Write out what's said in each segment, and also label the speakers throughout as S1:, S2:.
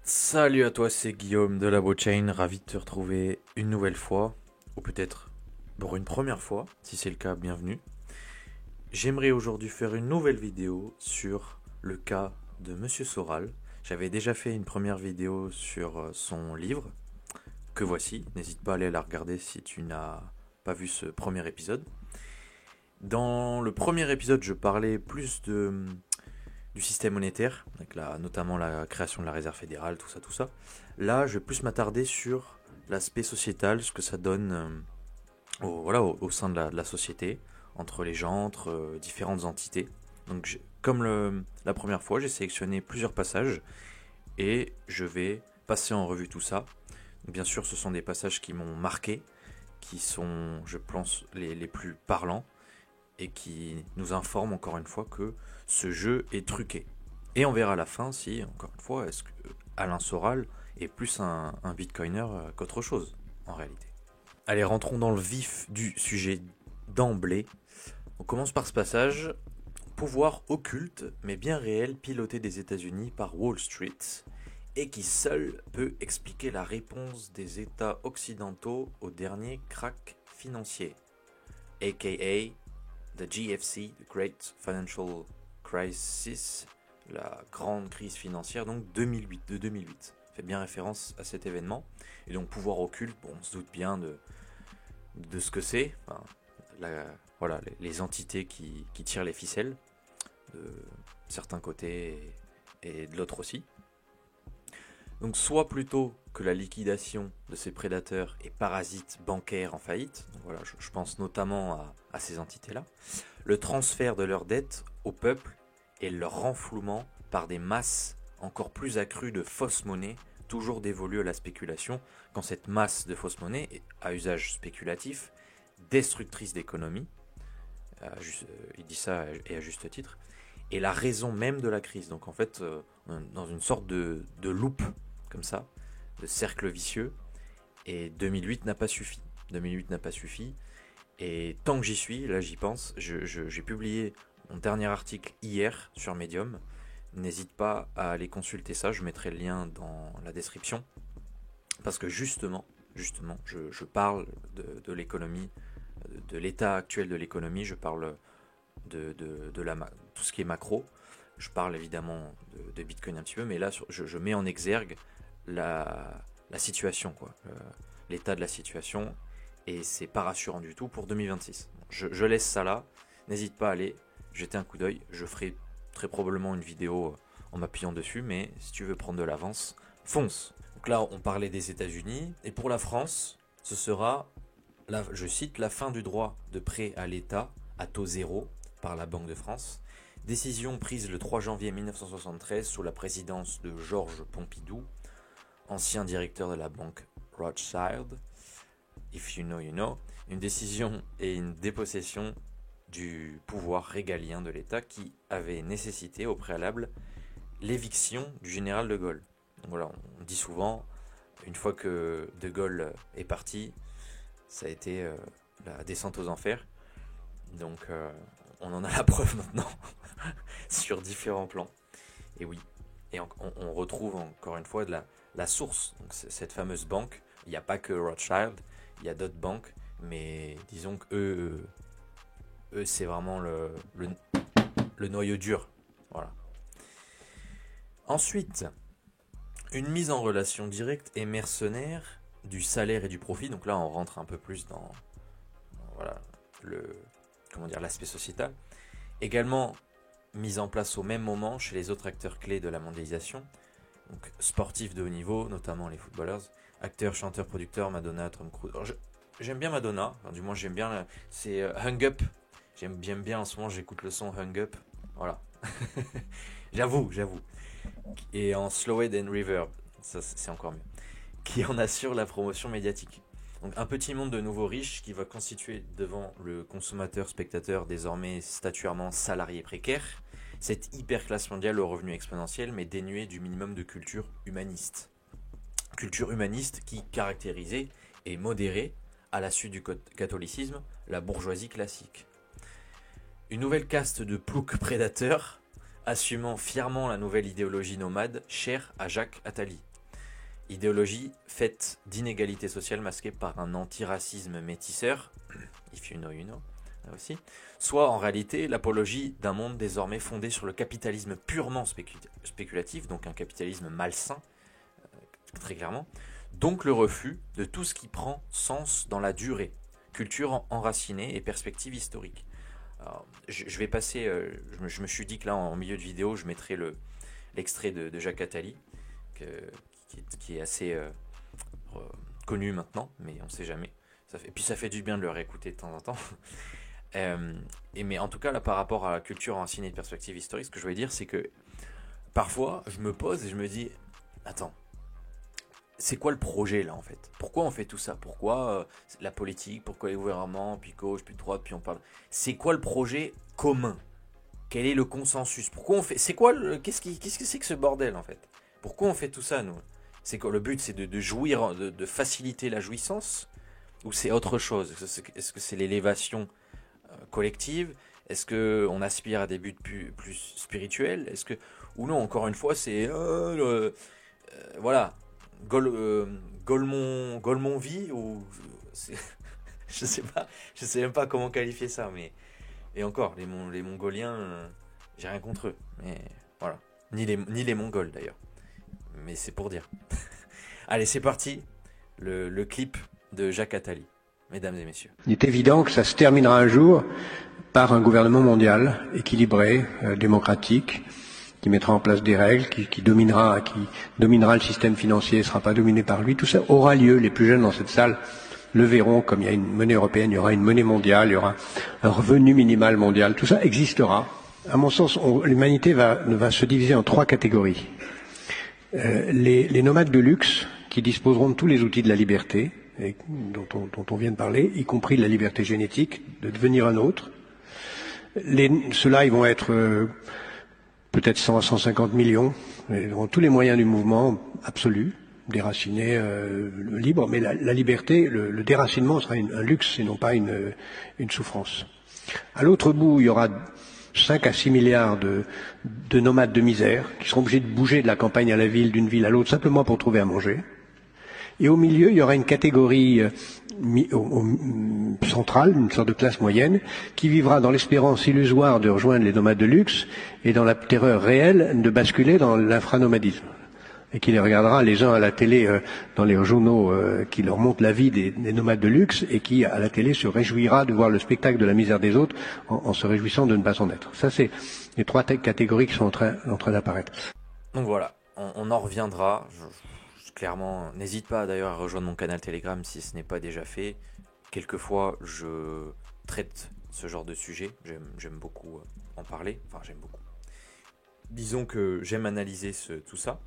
S1: Salut à toi, c'est Guillaume de la Chain, ravi de te retrouver une nouvelle fois, ou peut-être pour une première fois, si c'est le cas, bienvenue. J'aimerais aujourd'hui faire une nouvelle vidéo sur le cas de Monsieur Soral. J'avais déjà fait une première vidéo sur son livre, que voici, n'hésite pas à aller la regarder si tu n'as pas vu ce premier épisode. Dans le premier épisode, je parlais plus du système monétaire, avec notamment la création de la réserve fédérale, tout ça, tout ça. Là, je vais plus m'attarder sur l'aspect sociétal, ce que ça donne au sein de la société, entre les gens, entre différentes entités. Donc, comme la première fois, j'ai sélectionné plusieurs passages et je vais passer en revue tout ça. Donc, bien sûr, ce sont des passages qui m'ont marqué, qui sont, je pense, les plus parlants et qui nous informent encore une fois que ce jeu est truqué. Et on verra à la fin si, encore une fois, est-ce que Alain Soral est plus un bitcoiner qu'autre chose, en réalité. Allez, rentrons dans le vif du sujet d'emblée. On commence par ce passage. Pouvoir occulte, mais bien réel, piloté des États-Unis par Wall Street, et qui seul peut expliquer la réponse des États occidentaux au dernier crack financier, aka the GFC, the Great Financial Crisis, la grande crise financière, donc de 2008. Fait bien référence à cet événement. Et donc pouvoir occulte, bon, on se doute bien de ce que c'est. Enfin, voilà, les entités qui tirent les ficelles de certains côtés et de l'autre aussi. Donc soit plutôt que la liquidation de ces prédateurs et parasites bancaires en faillite, donc voilà, je pense notamment à ces entités-là, le transfert de leurs dettes au peuple et leur renflouement par des masses encore plus accrues de fausses monnaies, toujours dévolues à la spéculation, quand cette masse de fausses monnaies, à usage spéculatif, destructrice d'économie, il dit ça et à juste titre, est la raison même de la crise. Donc en fait, dans une sorte de loupe, comme ça, de cercle vicieux, et 2008 n'a pas suffi. 2008 n'a pas suffi, et tant que j'y suis, là j'y pense, j'ai publié mon dernier article hier sur Medium. N'hésite pas à aller consulter ça, je mettrai le lien dans la description. Parce que justement je parle de l'économie, de l'état actuel de l'économie, je parle de tout ce qui est macro. Je parle évidemment de Bitcoin un petit peu, mais là je mets en exergue la situation, quoi, l'état de la situation, et c'est pas rassurant du tout pour 2026. Je laisse ça là, n'hésite pas à aller jeter un coup d'œil, je ferai très probablement une vidéo en m'appuyant dessus, mais si tu veux prendre de l'avance, fonce. Donc là on parlait des États-Unis, et pour la France, ce sera, je cite, la fin du droit de prêt à l'État à taux zéro par la Banque de France. Décision prise le 3 janvier 1973 sous la présidence de Georges Pompidou, ancien directeur de la banque Rothschild. If you know, you know. Une décision et une dépossession du pouvoir régalien de l'État qui avait nécessité au préalable l'éviction du général de Gaulle. Donc voilà, on dit souvent, une fois que de Gaulle est parti, ça a été la descente aux enfers. Donc on en a la preuve maintenant sur différents plans. Et oui, et on retrouve encore une fois de la source. Donc cette fameuse banque, il n'y a pas que Rothschild, il y a d'autres banques, mais disons que eux c'est vraiment le noyau dur. Voilà. Ensuite, une mise en relation directe et mercenaire du salaire et du profit. Donc là on rentre un peu plus dans voilà, l'aspect sociétal. Également mise en place au même moment chez les autres acteurs clés de la mondialisation, donc sportifs de haut niveau, notamment les footballeurs, acteurs, chanteurs, producteurs, Madonna, Tom Cruise. Alors, j'aime bien Madonna, enfin, du moins j'aime bien, c'est Hung Up, j'aime bien en ce moment, j'écoute le son Hung Up, voilà. j'avoue. Et en Slowed and Reverb, ça c'est encore mieux, qui en assure la promotion médiatique. Donc un petit monde de nouveaux riches qui va constituer devant le consommateur spectateur désormais statuairement salarié précaire cette hyper-classe mondiale au revenu exponentiel mais dénuée du minimum de culture humaniste. Culture humaniste qui caractérisait et modérait, à la suite du catholicisme, la bourgeoisie classique. Une nouvelle caste de ploucs prédateurs assumant fièrement la nouvelle idéologie nomade chère à Jacques Attali. idéologie faite d'inégalités sociales masquées par un antiracisme métisseur, if you know, là aussi, soit en réalité l'apologie d'un monde désormais fondé sur le capitalisme purement spéculatif, donc un capitalisme malsain, très clairement, donc le refus de tout ce qui prend sens dans la durée, culture enracinée et perspective historique. Alors, je vais passer, je me suis dit que là en milieu de vidéo je mettrai l'extrait de Jacques Attali, qui est assez connu maintenant, mais on ne sait jamais. Et puis ça fait du bien de le réécouter de temps en temps. Mais en tout cas, là, par rapport à la culture enracinée et de perspective historique, ce que je voulais dire, c'est que parfois, je me pose et je me dis, attends, c'est quoi le projet là en fait? Pourquoi on fait tout ça? Pourquoi la politique? Pourquoi les gouvernements? Puis gauche, puis droite, puis on parle. C'est quoi le projet commun? Quel est le consensus? Pourquoi on fait? C'est quoi qu'est-ce que c'est que ce bordel en fait? Pourquoi on fait tout ça nous? C'est quoi le but? C'est de jouir, de faciliter la jouissance? Ou c'est autre chose? Est-ce que c'est l'élévation collective? Est-ce que on aspire à des buts plus spirituels? Est-ce que ou non? Encore une fois, c'est voilà. Golemon vie ou je sais même pas comment qualifier ça, mais et encore les Mongoliens, j'ai rien contre eux, mais voilà, ni les Mongols d'ailleurs, mais c'est pour dire. Allez, c'est parti, le clip de Jacques Attali, mesdames et messieurs.
S2: Il est évident que ça se terminera un jour par un gouvernement mondial équilibré, démocratique, qui mettra en place des règles, qui dominera le système financier, ne sera pas dominé par lui. Tout ça aura lieu. Les plus jeunes dans cette salle le verront. Comme il y a une monnaie européenne, il y aura une monnaie mondiale, il y aura un revenu minimal mondial. Tout ça existera. À mon sens, l'humanité va se diviser en 3 catégories. Les nomades de luxe, qui disposeront de tous les outils de la liberté, dont on vient de parler, y compris de la liberté génétique, de devenir un autre. Ceux-là, ils vont être peut-être 100 à 150 millions, ils auront tous les moyens du mouvement absolu, déraciné, libre, mais la liberté, le déracinement sera un luxe et non pas une souffrance. À l'autre bout, il y aura 5 à 6 milliards de nomades de misère qui seront obligés de bouger de la campagne à la ville, d'une ville à l'autre, simplement pour trouver à manger. Et au milieu, il y aura une catégorie centrale, une sorte de classe moyenne, qui vivra dans l'espérance illusoire de rejoindre les nomades de luxe et dans la terreur réelle de basculer dans l'infranomadisme. Et qui les regardera les uns à la télé, dans les journaux qui leur montrent la vie des nomades de luxe, et qui, à la télé, se réjouira de voir le spectacle de la misère des autres en se réjouissant de ne pas en être. Ça, c'est les 3 catégories qui sont en train d'apparaître.
S1: Donc voilà, on en reviendra. Clairement, n'hésite pas d'ailleurs à rejoindre mon canal Telegram si ce n'est pas déjà fait. Quelquefois, je traite ce genre de sujet. J'aime beaucoup en parler. Enfin, j'aime beaucoup. Disons que j'aime analyser tout ça.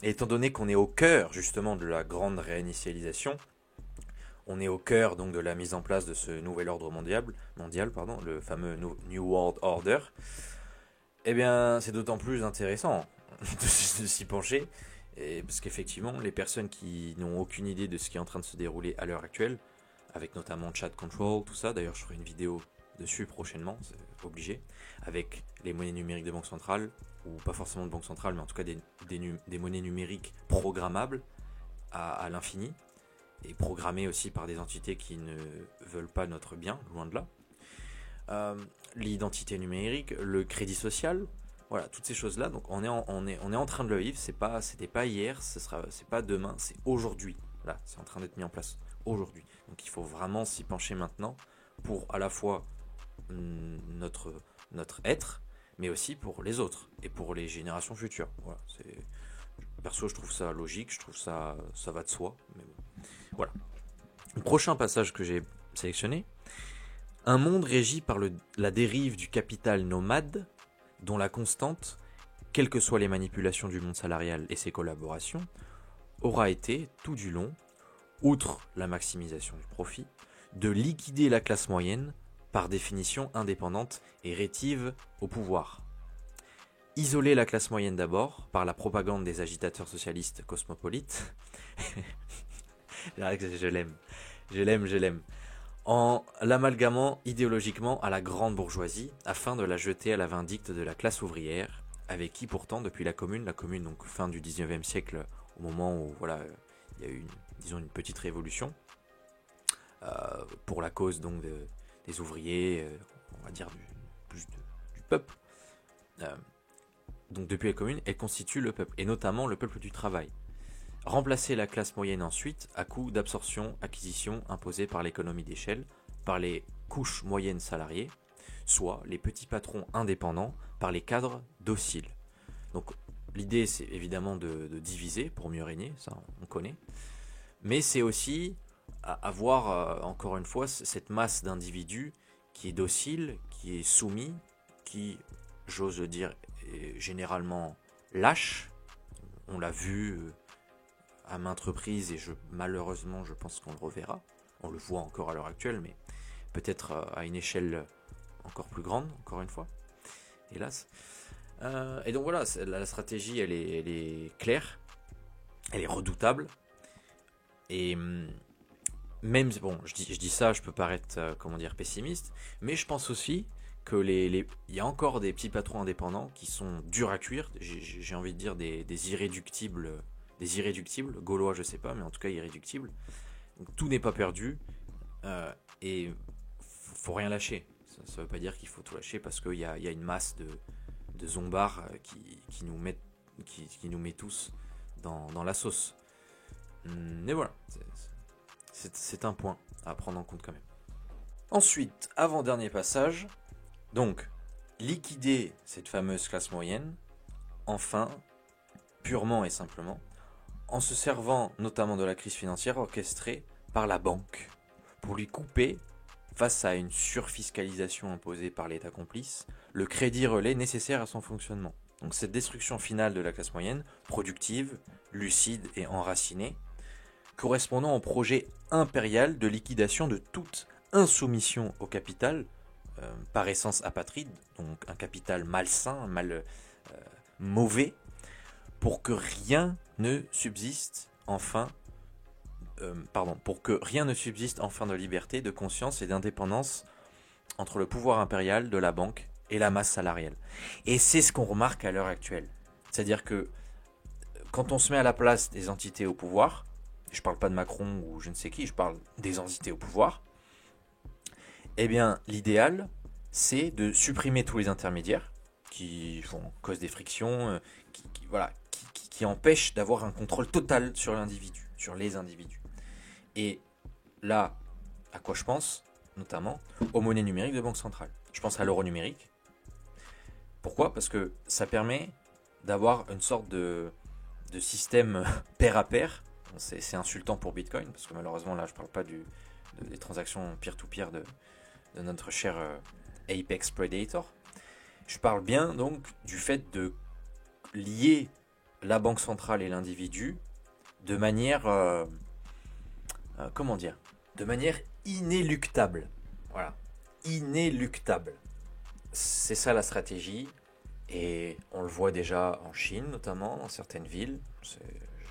S1: Et étant donné qu'on est au cœur justement de la grande réinitialisation, on est au cœur donc de la mise en place de ce nouvel ordre mondial, le fameux New World Order. Eh bien, c'est d'autant plus intéressant de s'y pencher. Parce qu'effectivement, les personnes qui n'ont aucune idée de ce qui est en train de se dérouler à l'heure actuelle, avec notamment chat control, tout ça, d'ailleurs je ferai une vidéo dessus prochainement, c'est obligé, avec les monnaies numériques de banque centrale, ou pas forcément de banque centrale, mais en tout cas des monnaies numériques programmables à l'infini, et programmées aussi par des entités qui ne veulent pas notre bien, loin de là. L'identité numérique, le crédit social. Voilà, toutes ces choses-là, donc on est en train de le vivre, c'était pas hier, c'est pas demain, c'est aujourd'hui. Là, c'est en train d'être mis en place aujourd'hui. Donc il faut vraiment s'y pencher maintenant pour à la fois notre être, mais aussi pour les autres et pour les générations futures. Voilà, perso, je trouve ça logique, je trouve ça va de soi. Mais bon. Voilà. Le prochain passage que j'ai sélectionné, un monde régi par la dérive du capital nomade, dont la constante, quelles que soient les manipulations du monde salarial et ses collaborations, aura été, tout du long, outre la maximisation du profit, de liquider la classe moyenne, par définition indépendante et rétive au pouvoir. Isoler la classe moyenne d'abord, par la propagande des agitateurs socialistes cosmopolites, je l'aime, en l'amalgamant idéologiquement à la grande bourgeoisie, afin de la jeter à la vindicte de la classe ouvrière, avec qui pourtant, depuis la commune donc fin du 19e siècle, au moment où voilà, il y a eu, disons, une petite révolution pour la cause donc des ouvriers, on va dire du peuple. Donc depuis la Commune, elle constitue le peuple, et notamment le peuple du travail. Remplacer la classe moyenne ensuite à coup d'absorption-acquisition imposée par l'économie d'échelle, par les couches moyennes salariées, soit les petits patrons indépendants par les cadres dociles. Donc l'idée c'est évidemment de diviser pour mieux régner, ça on connaît, mais c'est aussi avoir encore une fois cette masse d'individus qui est docile, qui est soumis, qui, j'ose le dire, est généralement lâche. On l'a vu à maintes reprises et malheureusement je pense qu'on le reverra. On le voit encore à l'heure actuelle, mais peut-être à une échelle encore plus grande, encore une fois, hélas. Et donc voilà, la stratégie elle est claire, elle est redoutable, et même, bon, je dis ça, je peux paraître, pessimiste, mais je pense aussi que il y a encore des petits patrons indépendants qui sont durs à cuire, j'ai envie de dire des irréductibles, gaulois je sais pas, mais en tout cas irréductibles. Donc tout n'est pas perdu, et faut rien lâcher. Ça veut pas dire qu'il faut tout lâcher, parce qu'il y a une masse de zombards qui nous met tous dans la sauce. Mais voilà, c'est un point à prendre en compte quand même. Ensuite, avant-dernier passage, donc liquider cette fameuse classe moyenne, enfin, purement et simplement, en se servant notamment de la crise financière orchestrée par la banque, pour lui couper, face à une surfiscalisation imposée par l'État complice, le crédit relais nécessaire à son fonctionnement. Donc cette destruction finale de la classe moyenne, productive, lucide et enracinée, correspondant au projet impérial de liquidation de toute insoumission au capital, par essence apatride, donc un capital malsain, mauvais, pour que rien ne subsiste enfin de liberté, de conscience et d'indépendance entre le pouvoir impérial de la banque et la masse salariale. Et c'est ce qu'on remarque à l'heure actuelle. C'est-à-dire que quand on se met à la place des entités au pouvoir, je ne parle pas de Macron ou je ne sais qui, je parle des entités au pouvoir, eh bien l'idéal c'est de supprimer tous les intermédiaires qui font cause des frictions, qui empêchent d'avoir un contrôle total sur l'individu, sur les individus. Et là, à quoi je pense? Notamment aux monnaies numériques de banque centrale. Je pense à l'euro numérique. Pourquoi? Parce que ça permet d'avoir une sorte de système pair à pair. C'est insultant pour Bitcoin, parce que malheureusement là je parle pas des transactions peer-to-peer de notre cher Apex Predator. Je parle bien donc du fait de lier la banque centrale et l'individu de manière de manière inéluctable. Voilà, inéluctable. C'est ça la stratégie, et on le voit déjà en Chine notamment, dans certaines villes.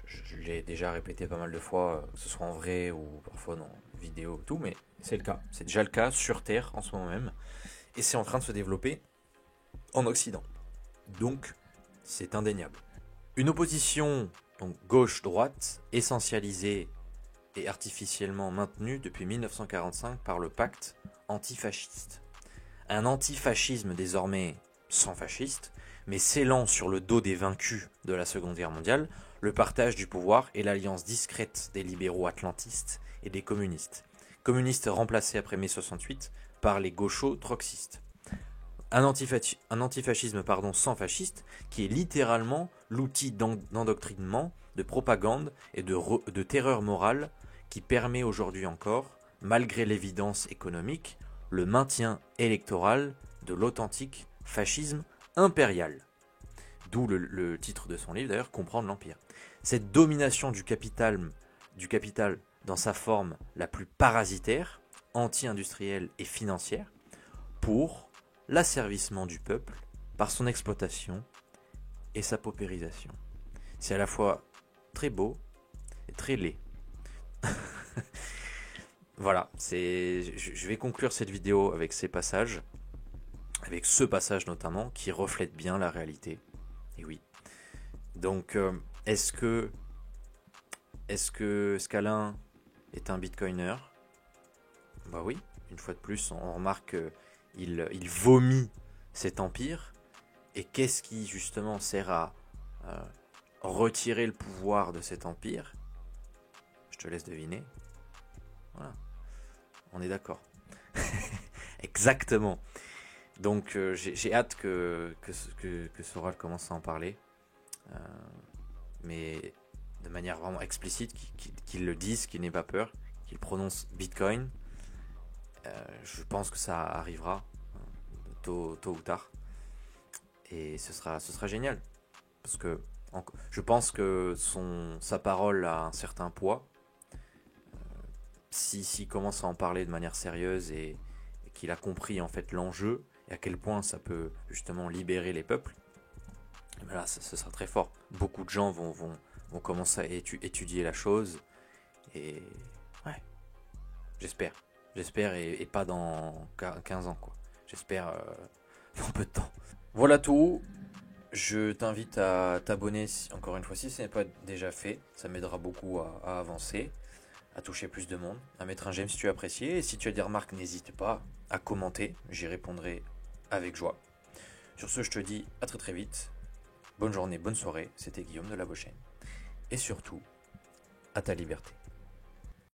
S1: Je l'ai déjà répété pas mal de fois, que ce soit en vrai ou parfois dans vidéo, tout, mais c'est le cas. C'est déjà le cas sur Terre en ce moment même, et c'est en train de se développer en Occident. Donc, c'est indéniable. Une opposition donc gauche-droite essentialisée et artificiellement maintenue depuis 1945 par le pacte antifasciste. Un antifascisme désormais sans fascistes, mais scellant sur le dos des vaincus de la Seconde Guerre mondiale le partage du pouvoir et l'alliance discrète des libéraux atlantistes et des communistes. Communistes remplacés après mai 68 par les gauchos troxistes. Un antifascisme sans fasciste, qui est littéralement l'outil d'endoctrinement, de propagande et de terreur morale qui permet aujourd'hui encore, malgré l'évidence économique, le maintien électoral de l'authentique fascisme impérial. D'où le titre de son livre d'ailleurs, Comprendre l'Empire. Cette domination du capital dans sa forme la plus parasitaire, anti-industrielle et financière, pour l'asservissement du peuple par son exploitation et sa paupérisation. C'est à la fois très beau et très laid. Voilà, je vais conclure cette vidéo avec ces passages, avec ce passage notamment, qui reflète bien la réalité. Et oui. Donc, est-ce que Est-ce que Scalin est un bitcoiner? Bah oui, une fois de plus, on remarque qu'il vomit cet empire. Et qu'est-ce qui justement sert à retirer le pouvoir de cet empire? Je te laisse deviner. Voilà, on est d'accord. Exactement. Donc j'ai hâte que Soral commence à en parler. Mais de manière vraiment explicite, qu'il le dise, qu'il n'ait pas peur, qu'il prononce Bitcoin. Je pense que ça arrivera tôt ou tard. Et ce sera génial. Parce que je pense que sa parole a un certain poids. S'il commence à en parler de manière sérieuse et qu'il a compris en fait l'enjeu et à quel point ça peut justement libérer les peuples, ben là ce sera très fort. Beaucoup de gens vont commencer à étudier la chose et ouais, j'espère et pas dans 15 ans quoi. J'espère dans peu de temps. Voilà tout. Je t'invite à t'abonner encore une fois si ce n'est pas déjà fait. Ça m'aidera beaucoup à avancer, à toucher plus de monde, à mettre un j'aime si tu as apprécié. Et si tu as des remarques, n'hésite pas à commenter. J'y répondrai avec joie. Sur ce, je te dis à très très vite. Bonne journée, bonne soirée. C'était Guillaume de La Bochaine. Et surtout, à ta liberté.